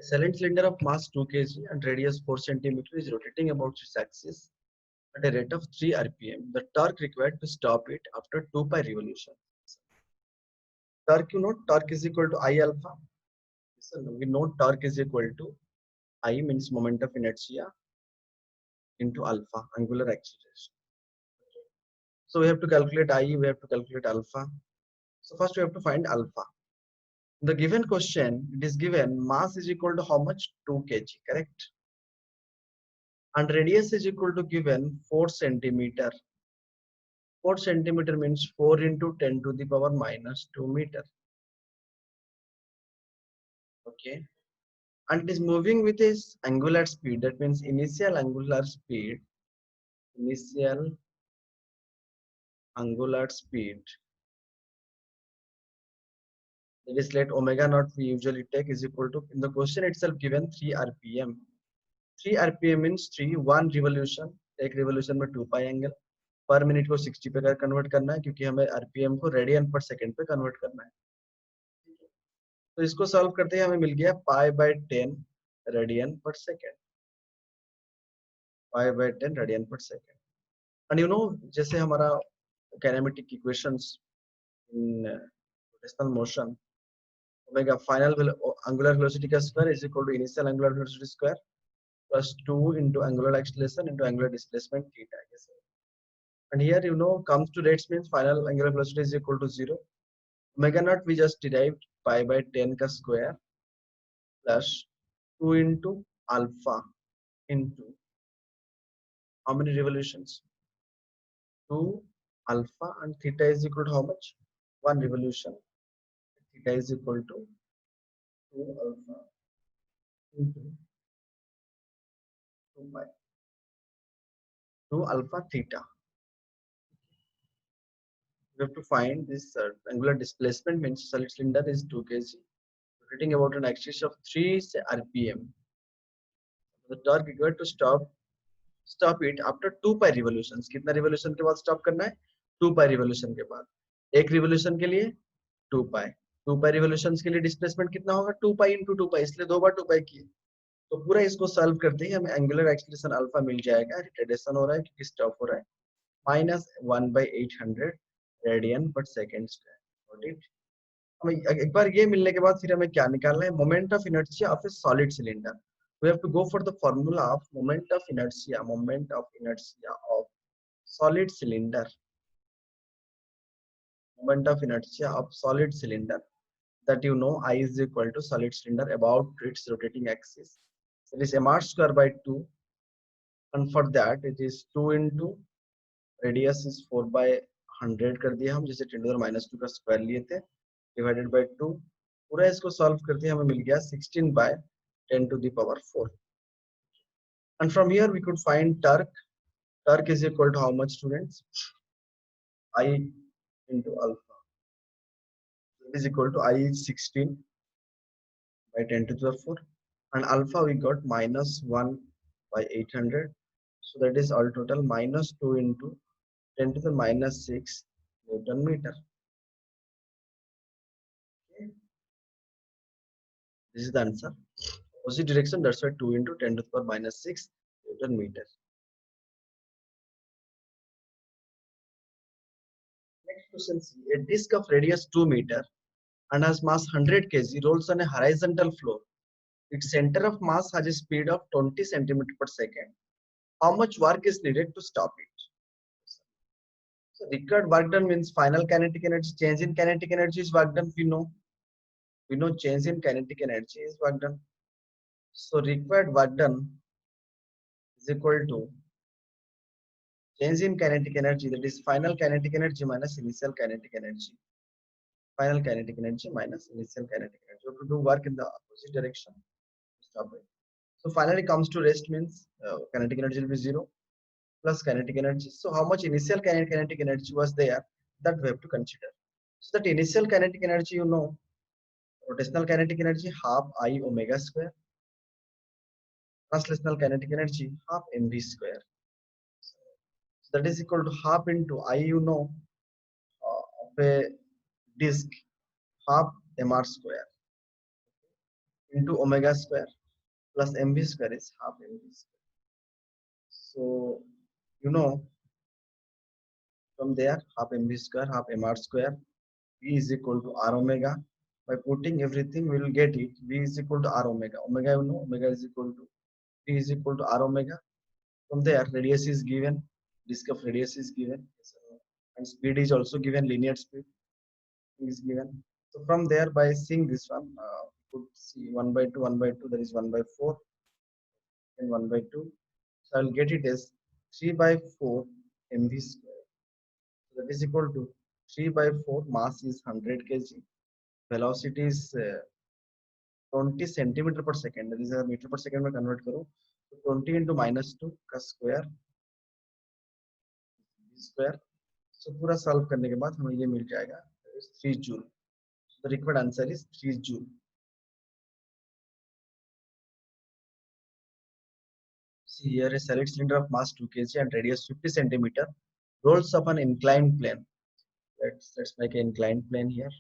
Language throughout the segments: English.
A silent cylinder of mass 2 kg and radius 4 centimeter is rotating about its axis at a rate of 3 rpm. The torque required to stop it after 2 pi revolution. Torque, you know, torque is equal to I alpha. So we know torque is equal to I means moment of inertia into alpha, angular acceleration. So we have to calculate I, we have to calculate alpha. So first we have to find alpha. In the given question, it is given mass is equal to how much? 2 kg, correct? And radius is equal to given 4 centimeter. 4 centimeter means 4 into 10 to the power minus 2 meter. Okay. And it is moving with its angular speed. That means initial angular speed that is let omega naught we usually take is equal to, in the question itself given 3 rpm. 3 rpm means 3 1 revolution, एक revolution में 2 pi angle पर minute को 60 पे convert करना है क्योंकि हमें rpm को रेडियन पर सेकंड पे कन्वर्ट करना है. तो इसको सॉल्व करते ही हमें मिल गया पाई बाय 10 रेडियन पर सेकंड. पाई बाय 10 रेडियन पर सेकंड. एंड यू नो जैसे हमारा kinematic equations in rotational motion omega final angular velocity का square is equal to initial angular velocity square plus 2 into angular acceleration into angular displacement theta. And here you know comes to rates means final angular velocity is equal to 0. Omega naught we just derived pi by 10 का square plus 2 into alpha into how many revolutions? 2 alpha and theta is equal to how much? 1 revolution. Theta is equal to 2 alpha into 2 pi. 2 alpha theta. We have to find this angular displacement means solid cylinder is 2 kg rotating about an axis of 3 rpm. The torque required to stop it after 2 pi revolutions. कितना revolution के बाद stop करना है? 2 pi revolution के बाद. एक revolution के लिए 2 pi. 2 pi revolutions के लिए displacement कितना होगा? 2 pi into 2 pi. इसलिए 2 बार 2 pi किए. तो पूरा इसको सॉल्व करते ही हमें एंगुलर एक्सीलरेशन अल्फा मिल जाएगा. रिटार्डेशन हो रहा है क्योंकि स्टॉप हो रहा है. -1/800 रेडियन पर सेकंड स्क्वायर. हमें एक बार ये मिलने के बाद फिर हमें क्या निकालना है? Moment of inertia of A solid cylinder. We have to go for the formula of moment of inertia of solid cylinder. Moment of inertia of solid cylinder that you know I is equal to solid cylinder about its rotating axis. It is mr square by 2, and for that it is 2 into radius is 4 by 100 कर दिया हम, जैसे 10⁻² का square लिए थे, divided by 2. पूरा इसको solve करते हमें मिल गया 16 by 10 to the power 4. And from here we could find torque. Torque is equal to how much, students? I into alpha. It is equal to I is 16 by 10 to the 4. And alpha we got -1/800. So that is all total -2 into 10 to the -6 Newton meter. Okay. This is the answer. Opposite direction, that's why 2 into 10 to the power -6 Newton meter. Next question, see, a disc of radius 2 meter and has mass 100 kg rolls on a horizontal floor. Its center of mass has a speed of 20 centimeter per second. How much work is needed to stop it? So required work done means final kinetic energy. Change in kinetic energy is work done. We know change in kinetic energy is work done. So required work done is equal to change in kinetic energy, that is final kinetic energy minus initial kinetic energy. Final kinetic energy minus initial kinetic energy. We have to do work in the opposite direction. Stop it. So finally comes to rest means kinetic energy will be 0 plus kinetic energy. So how much initial kinetic energy was there, that we have to consider. So that initial kinetic energy, you know, rotational kinetic energy half I omega square, translational kinetic energy half mv square. So that is equal to half into I, you know, of a disk half mr square. into omega square plus mv square is half mv square. So you know from there half mv square half mr square v is equal to r omega. By putting everything we will get it. V is equal to r omega. Omega you know omega is equal to v is equal to r omega. From there radius is given, disk of radius is given, and speed is also given, linear speed is given. So from there, by seeing this one, we could see 1 by 2, 1 by 2, that is 1 by 4, and 1 by 2. So I'll get it as 3 by 4 mv square. So that is equal to 3 by 4, mass is 100 kg, velocity is 20 centimeter per second, that is a meter per second में convert करो, तो 20 into minus 2 का square, square. So पूरा solve करने के बाद हमें ये मिल जाएगा 3 joule. So the required answer is 3 joule. See here a solid cylinder of mass 2 kg and radius 50 centimeter rolls up an inclined plane. Let's make an inclined plane here.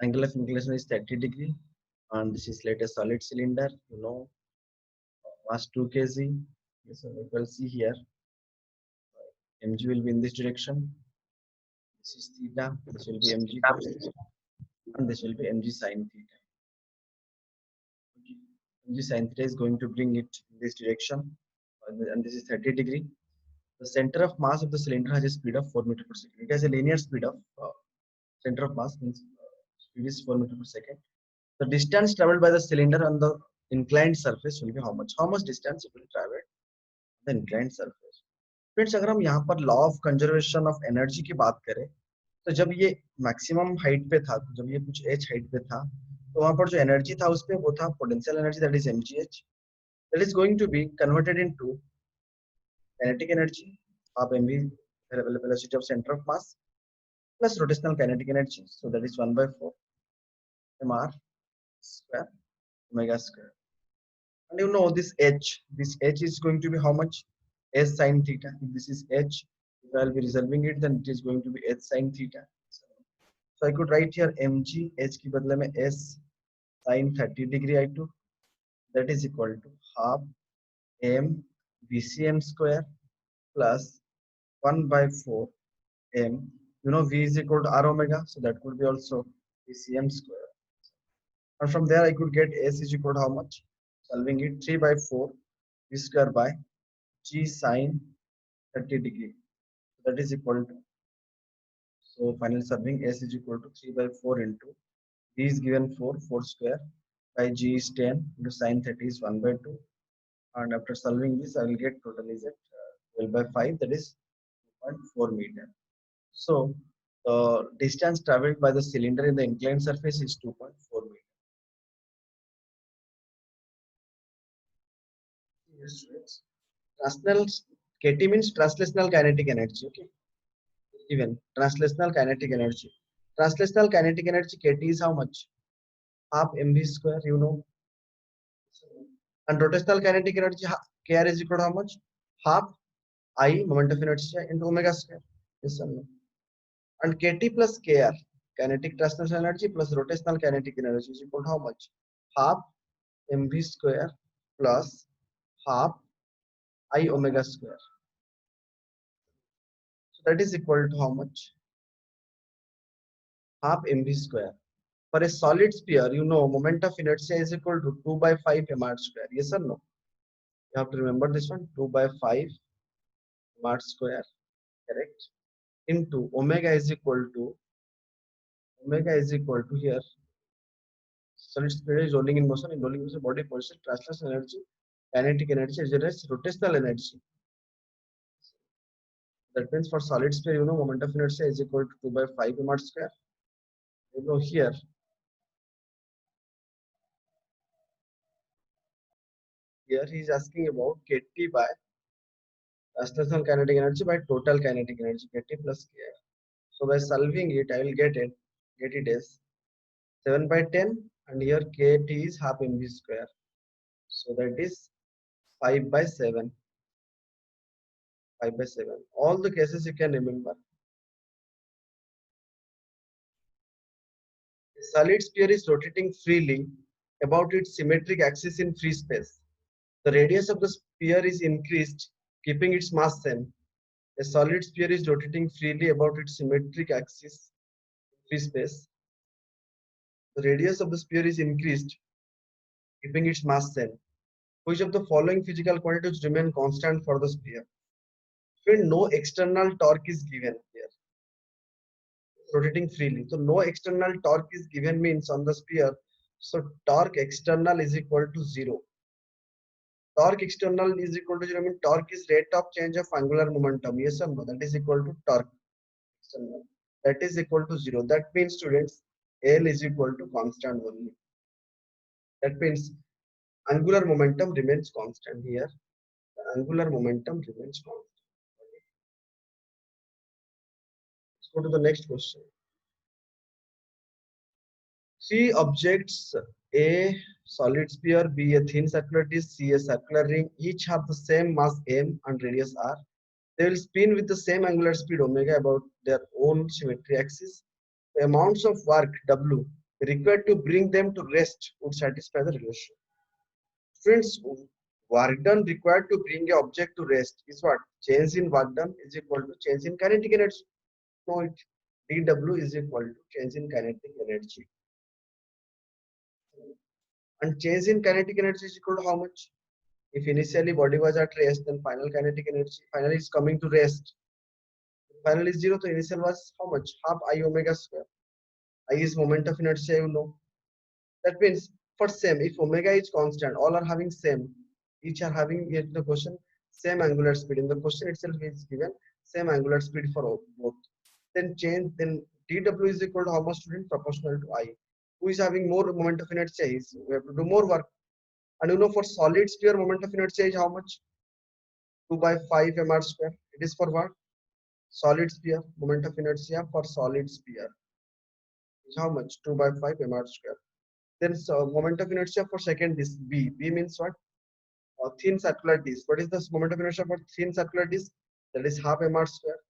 Angle of inclination is 30 degree, and this is let a solid cylinder. You know, mass 2 kg. So we will see here. Mg will be in this direction. This is theta. This will be mg cos, and this will be mg sin theta. Okay. Mg sin theta is going to bring it in this direction, and this is 30 degree. The center of mass of the cylinder has a speed of 4 meter per second. It has a linear speed of center of mass means speed is 4 meter per second. The distance traveled by the cylinder on the inclined surface will be how much? How much distance it will travel the inclined surface? Friends अगर हम यहाँ पर law of conservation of energy की बात करें तो जब ये मैक्सिमम हाइट पे था, जब ये कुछ एच हाइट पे था, तो वहां पर जो एनर्जी था उसपे वो था potential energy, that is mgh, that is going to be converted into kinetic energy of mv velocity of center of mass plus rotational kinetic energy. So that is 1 by 4 mr square omega square. And you know this h is going to be how much? S sin theta. If this is h, if I'll be resolving it, then it is going to be h sin theta. So I could write here mg h की बदले में s sin 30 degree I2, that is equal to half m vcm square plus 1 by 4 m. You know v is equal to r omega, so that could be also vcm square. And from there I could get s is equal to how much? Solving it 3 by 4 v square by g sine 30 degree. That is equal to, so final solving s is equal to 3 by 4 into v is given 4 square by g is 10 into sine 30 is 1 by 2. And after solving this I will get total is at 12 by 5, that is 2.4 meter. So the distance traveled by the cylinder in the inclined surface is 2.4 meter. Yes, translational KT means translational kinetic energy. Okay, even translational kinetic energy. Translational kinetic energy KT is how much? Half mv square. You know, and rotational kinetic energy KR is equal to how much? Half I moment of inertia into omega square. Yes or no? And KT plus KR, kinetic translational energy plus rotational kinetic energy is equal to how much? Half mv square plus half I omega square. So that is equal to how much? Half mv square. For a solid sphere, you know, moment of inertia is equal to 2 by 5 mr square. Yes or no? You have to remember this one, 2 by 5 mr square, correct? Into omega is equal to here. Solid sphere is rolling in motion. In rolling motion, body possesses translational energy, kinetic energy, as well as rotational energy. That means for solid sphere, you know, moment of inertia is equal to 2 by 5 mr square. You know, here he is asking about KT by translational kinetic energy by total kinetic energy, KT plus KR. So by solving it, I will get it as 7 by 10, and here KT is half mv square. So that is 5 by 7. 5 by 7. All the cases you can remember. A solid sphere is rotating freely about its symmetric axis in free space. The radius of the sphere is increased, keeping its mass same. A solid sphere is rotating freely about its symmetric axis in free space. The radius of the sphere is increased, keeping its mass same. Which of the following physical quantities remain constant for the sphere? When no external torque is given here, rotating freely. So no external torque is given means on the sphere. So torque external is equal to 0. Torque external is equal to 0 means torque is rate of change of angular momentum. Yes or no? That is equal to torque external. That is equal to 0. That means students L is equal to constant only. That means angular momentum remains constant here. The angular momentum remains constant. Let's go to the next question. Three objects, A solid sphere, B a thin circular disc, C a circular ring, each have the same mass m and radius r. They will spin with the same angular speed omega about their own symmetry axis. The amounts of work W required to bring them to rest would satisfy the relation. Friends, work done required to bring a object to rest is what? Change in work done is equal to change in kinetic energy. No, it dW is equal to change in kinetic energy. And change in kinetic energy is equal to how much? If initially body was at rest, then final kinetic energy finally is coming to rest. Final is 0, so initial was how much? Half I omega square. I is moment of inertia, you know. That means for same, if omega is constant, all are having same. Each are having, yet the question, same angular speed. In the question itself is given same angular speed for both. Then change, then dW is equal to how much, student? Proportional to I. Who is having more moment of inertia? Is we have to do more work. And you know, for solid sphere, moment of inertia is how much? 2 by 5 mr square. It is for what? Solid sphere. Moment of inertia for solid sphere is how much? 2 by 5 mr square. Then moment of inertia for second disc B. B means what? Thin circular disc. What is the moment of inertia for thin circular disc? That is half mr square.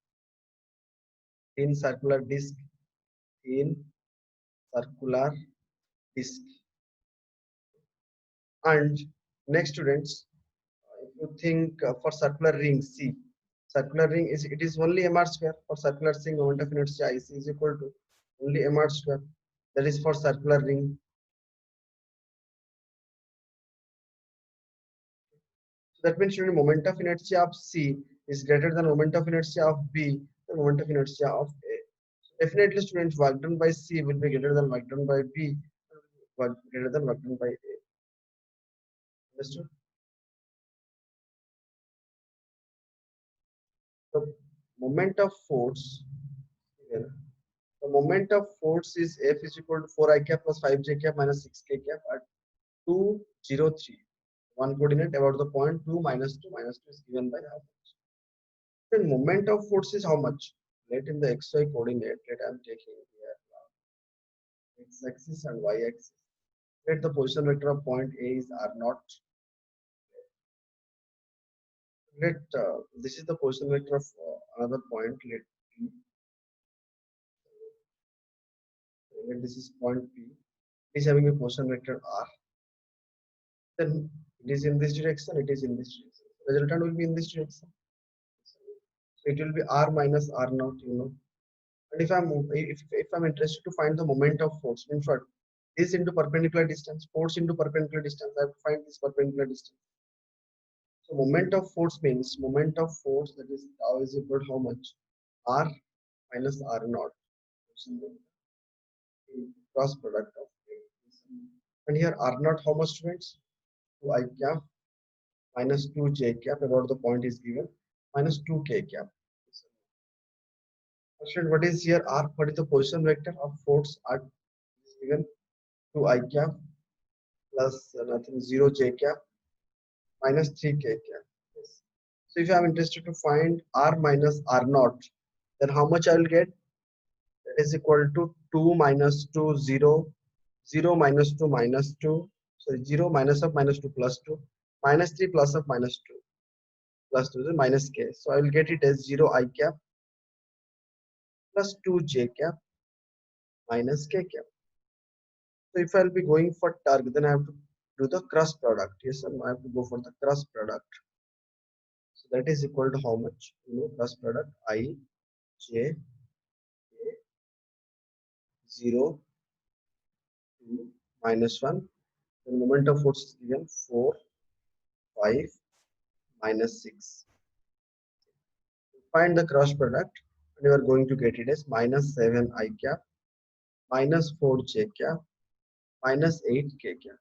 Thin circular disc. Thin circular disc. And next, students, if you think for circular ring C, circular ring is, it is only mr square. For circular ring, moment of inertia IC is equal to only mr square. That is for circular ring. So that means the moment of inertia of C is greater than moment of inertia of B, the moment of inertia of A. So definitely, students, work done by C will be greater than work done by B, greater than work done by A. Understood? The moment of force here. The moment of force is F is equal to 4 I cap plus 5 j cap minus 6 k cap at 2, 0, 3. One coordinate about the point 2 minus 2 minus 2 is given by half. Then moment of force is how much? Let in the xy coordinate that I am taking here, x axis and y axis. Let the position vector of point A is R naught. Let this is the position vector of another point. Let this is point P. It is having a position vector R. Then it is in this direction. It is in this direction. Resultant will be in this direction. So it will be R minus R naught. You know. And if I'm interested to find the moment of force, in short, this into perpendicular distance, force into perpendicular distance, I have to find this perpendicular distance. So moment of force means moment of force, that is tau is equal to how much? R minus R naught. Cross product of and here R naught how much, students? 2 I cap minus 2 j cap about the point is given minus 2 k cap. What is here R? What is the position vector of force R is given? 2 I cap plus nothing 0 j cap minus 3 k cap. Yes. So if I am interested to find R minus R naught, then how much I will get? That is equal to 2 minus 2, 0, 0 minus 2 minus 2, sorry, 0 minus of minus 2 plus 2, minus 3 plus of minus 2 plus 2 is minus k. So I will get it as 0 I cap plus 2 j cap minus k cap. So if I'll be going for torque, then I have to do the cross product. Yes, sir. I have to go for the cross product. So that is equal to how much? Cross product I J A 0 2 minus 1. The moment of force is given 4 5 minus 6. Find the cross product, and you are going to get it as minus 7 I cap minus 4 J cap minus 8 K cap.